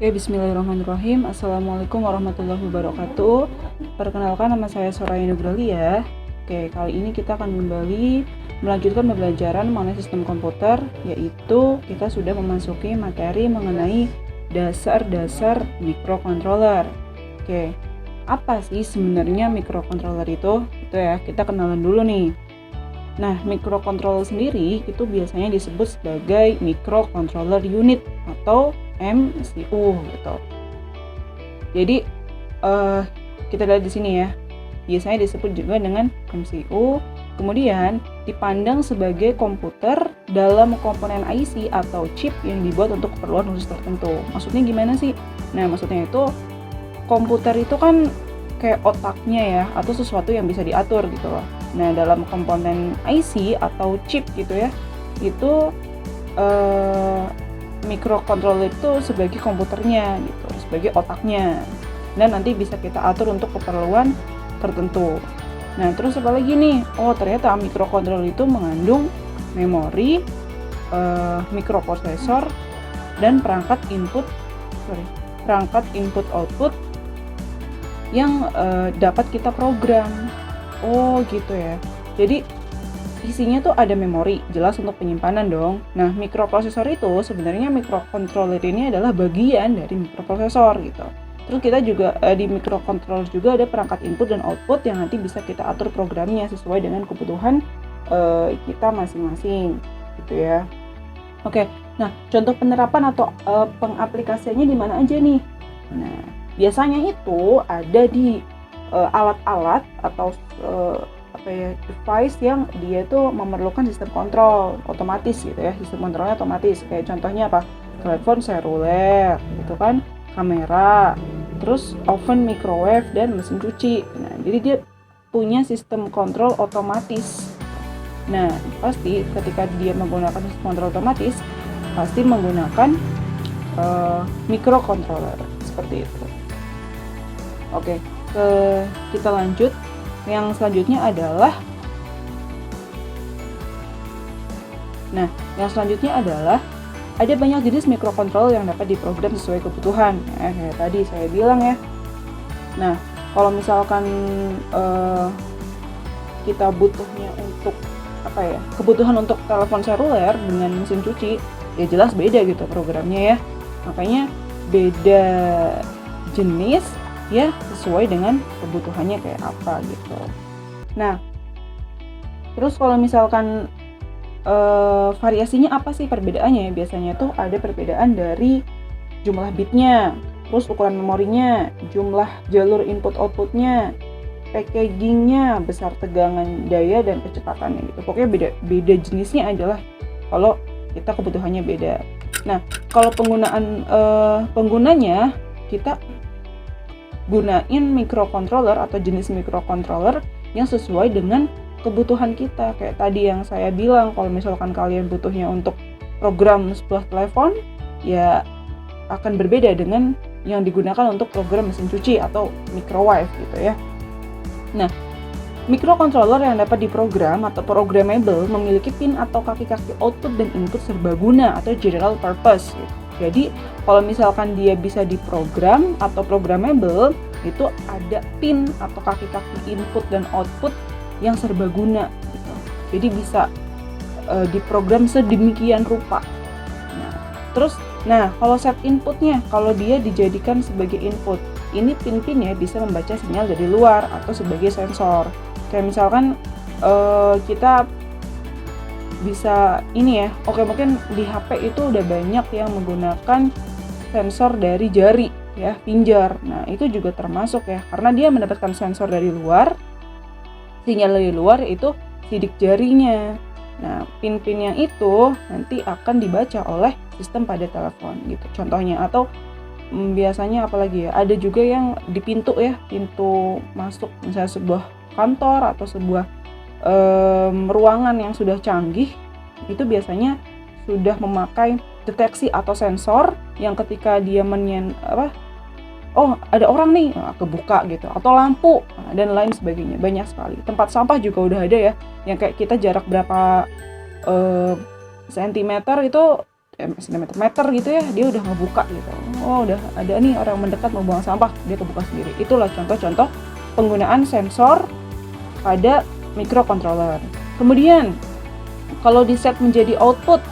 Oke, bismillahirrahmanirrahim. Assalamualaikum warahmatullahi wabarakatuh. Perkenalkan, nama saya Soraya Nugralia. Oke, kali ini kita akan kembali melanjutkan pembelajaran mengenai sistem komputer, yaitu kita sudah memasuki materi mengenai dasar-dasar microcontroller. Oke, apa sih sebenarnya microcontroller itu? Itu ya, kita kenalan dulu nih. Nah, microcontroller sendiri itu biasanya disebut sebagai microcontroller unit atau MCU gitu. Jadi kita lihat di sini ya. Biasanya disebut juga dengan MCU. Kemudian dipandang sebagai komputer dalam komponen IC atau chip yang dibuat untuk keperluan khusus tertentu. Maksudnya gimana sih? Nah, maksudnya itu komputer itu kan kayak otaknya ya, atau sesuatu yang bisa diatur gitu loh. Nah, dalam komponen IC atau chip gitu ya, itu microcontroller itu sebagai komputernya gitu, sebagai otaknya. Dan nanti bisa kita atur untuk keperluan tertentu. Nah, terus apa lagi nih? Oh, ternyata microcontroller itu mengandung memori, mikroprosesor, dan perangkat input output yang dapat kita program. Oh gitu ya. Jadi isinya tuh ada memori, jelas untuk penyimpanan dong. Nah, mikroprosesor itu sebenarnya microcontroller ini adalah bagian dari mikroprosesor gitu. Terus kita juga di microcontroller juga ada perangkat input dan output yang nanti bisa kita atur programnya sesuai dengan kebutuhan kita masing-masing gitu ya. Oke, nah contoh penerapan atau pengaplikasiannya di mana aja nih? Nah, biasanya itu ada di alat-alat atau device yang dia tuh memerlukan sistem kontrol otomatis gitu ya, sistem kontrolnya otomatis. Kayak contohnya apa? Telepon seluler gitu kan, kamera, terus oven, microwave, dan mesin cuci. Nah, jadi dia punya sistem kontrol otomatis. Nah, pasti ketika dia menggunakan sistem kontrol otomatis pasti menggunakan microcontroller seperti itu. Oke, kita lanjut. Yang selanjutnya adalah ada banyak jenis microcontroller yang dapat diprogram sesuai kebutuhan. Kayak tadi saya bilang ya. Nah, kalau misalkan kita butuhnya untuk kebutuhan untuk telepon seluler dengan mesin cuci, ya jelas beda gitu programnya ya. Makanya beda jenis ya, sesuai dengan kebutuhannya kayak apa gitu. Nah, terus kalau misalkan variasinya apa sih perbedaannya? Biasanya tuh ada perbedaan dari jumlah bitnya, terus ukuran memorinya, jumlah jalur input outputnya, packagingnya, besar tegangan daya dan kecepatannya gitu. Pokoknya beda jenisnya aja lah kalau kita kebutuhannya beda. Nah, kalau penggunanya kita gunain microcontroller atau jenis microcontroller yang sesuai dengan kebutuhan kita. Kayak tadi yang saya bilang, kalau misalkan kalian butuhnya untuk program sebuah telepon, ya akan berbeda dengan yang digunakan untuk program mesin cuci atau microwave gitu ya. Nah, microcontroller yang dapat diprogram atau programmable memiliki pin atau kaki-kaki output dan input serbaguna atau general purpose gitu. Jadi kalau misalkan dia bisa diprogram atau programmable, itu ada pin atau kaki-kaki input dan output yang serbaguna gitu. Jadi bisa diprogram sedemikian rupa. Nah, kalau set inputnya, kalau dia dijadikan sebagai input, ini pin-pinnya bisa membaca sinyal dari luar atau sebagai sensor. Kayak misalkan kita bisa mungkin di HP itu udah banyak yang menggunakan sensor dari jari ya, pinjar. Nah, itu juga termasuk ya, karena dia mendapatkan sensor dari luar, sinyal dari luar itu sidik jarinya. Nah, pin-pinnya itu nanti akan dibaca oleh sistem pada telepon gitu contohnya. Atau biasanya apalagi ya, ada juga yang di pintu ya, pintu masuk misalnya sebuah kantor atau sebuah ruangan yang sudah canggih, itu biasanya sudah memakai deteksi atau sensor yang ketika dia ada orang nih, kebuka gitu, atau lampu dan lain sebagainya. Banyak sekali. Tempat sampah juga udah ada ya, yang kayak kita jarak berapa sentimeter itu meter gitu ya, dia udah ngebuka gitu. Oh, udah ada nih orang mendekat mau buang sampah, dia kebuka sendiri. Itulah contoh-contoh penggunaan sensor pada microcontroller. Kemudian kalau di set menjadi output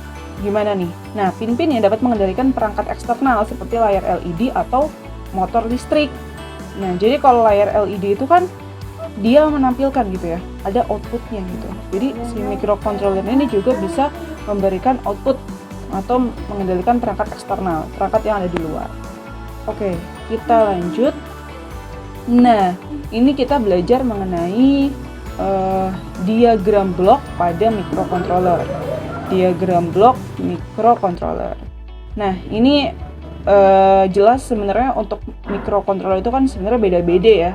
gimana nih? Nah, pin-pin yang dapat mengendalikan perangkat eksternal seperti layar LED atau motor listrik. Nah, jadi kalau layar LED itu kan dia menampilkan gitu ya, ada outputnya gitu. Jadi si microcontroller ini juga bisa memberikan output atau mengendalikan perangkat eksternal, perangkat yang ada di luar. Oke, kita lanjut. Nah, ini kita belajar mengenai diagram blok pada microcontroller. Diagram blok microcontroller. Nah, ini jelas sebenarnya untuk microcontroller itu kan sebenarnya beda-beda ya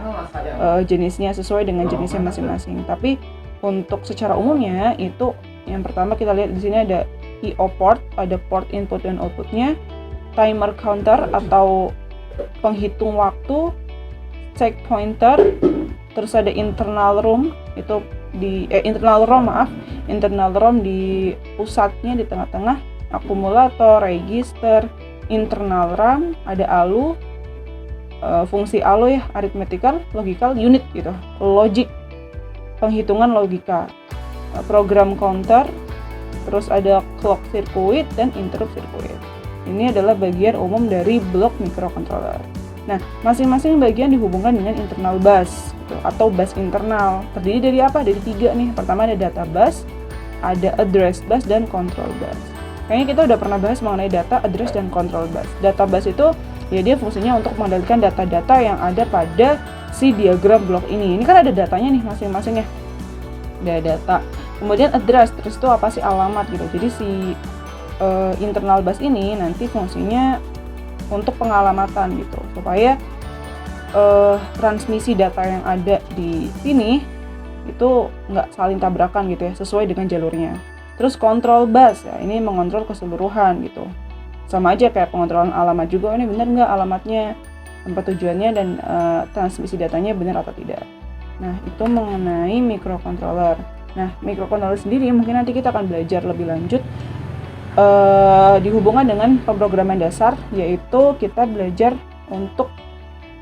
jenisnya sesuai dengan jenisnya masing-masing. Tapi untuk secara umumnya itu yang pertama kita lihat di sini ada I/O port, ada port input dan outputnya, timer counter atau penghitung waktu, check pointer, terus ada internal ROM itu di internal ROM di pusatnya di tengah-tengah, akumulator, register, internal RAM, ada ALU, fungsi ALU ya, arithmetical, logical, unit gitu, logic, penghitungan logika, program counter, terus ada clock circuit dan interrupt circuit. Ini adalah bagian umum dari blok microcontroller. Nah, masing-masing bagian dihubungkan dengan internal bus gitu, atau bus internal. Terdiri dari apa? Dari 3 nih. Pertama ada data bus, ada address bus, dan control bus. Kayaknya kita udah pernah bahas mengenai data, address, dan control bus. Data bus itu ya dia fungsinya untuk mengendalikan data-data yang ada pada si diagram blok ini. Ini kan ada datanya nih masing-masing ya. Ada data. Kemudian address, terus itu apa sih, alamat gitu. Jadi si internal bus ini nanti fungsinya untuk pengalamatan gitu, supaya transmisi data yang ada di sini itu nggak saling tabrakan gitu ya, sesuai dengan jalurnya. Terus control bus ya, ini mengontrol keseluruhan gitu. Sama aja kayak pengontrolan alamat juga, ini benar nggak alamatnya, tempat tujuannya, dan transmisi datanya benar atau tidak. Nah, itu mengenai microcontroller. Nah, microcontroller sendiri mungkin nanti kita akan belajar lebih lanjut dihubungkan dengan pemrograman dasar, yaitu kita belajar untuk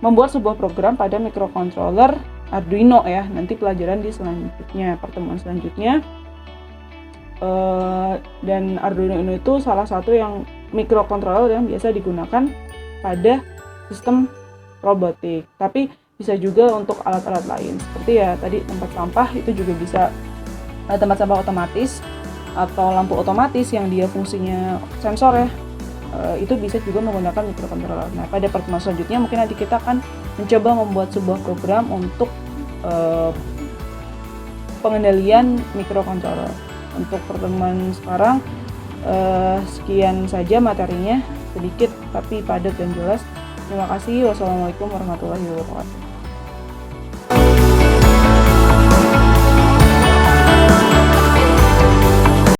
membuat sebuah program pada microcontroller Arduino ya. Nanti pelajaran di selanjutnya, pertemuan selanjutnya. Dan Arduino itu salah satu yang microcontroller yang biasa digunakan pada sistem robotik. Tapi bisa juga untuk alat-alat lain, seperti ya tadi tempat sampah itu juga bisa, tempat sampah otomatis atau lampu otomatis yang dia fungsinya sensor ya, itu bisa juga menggunakan microcontroller. Nah, pada pertemuan selanjutnya mungkin nanti kita akan mencoba membuat sebuah program untuk pengendalian microcontroller. Untuk pertemuan sekarang sekian saja materinya, sedikit tapi padat dan jelas. Terima kasih. Wassalamualaikum warahmatullahi wabarakatuh.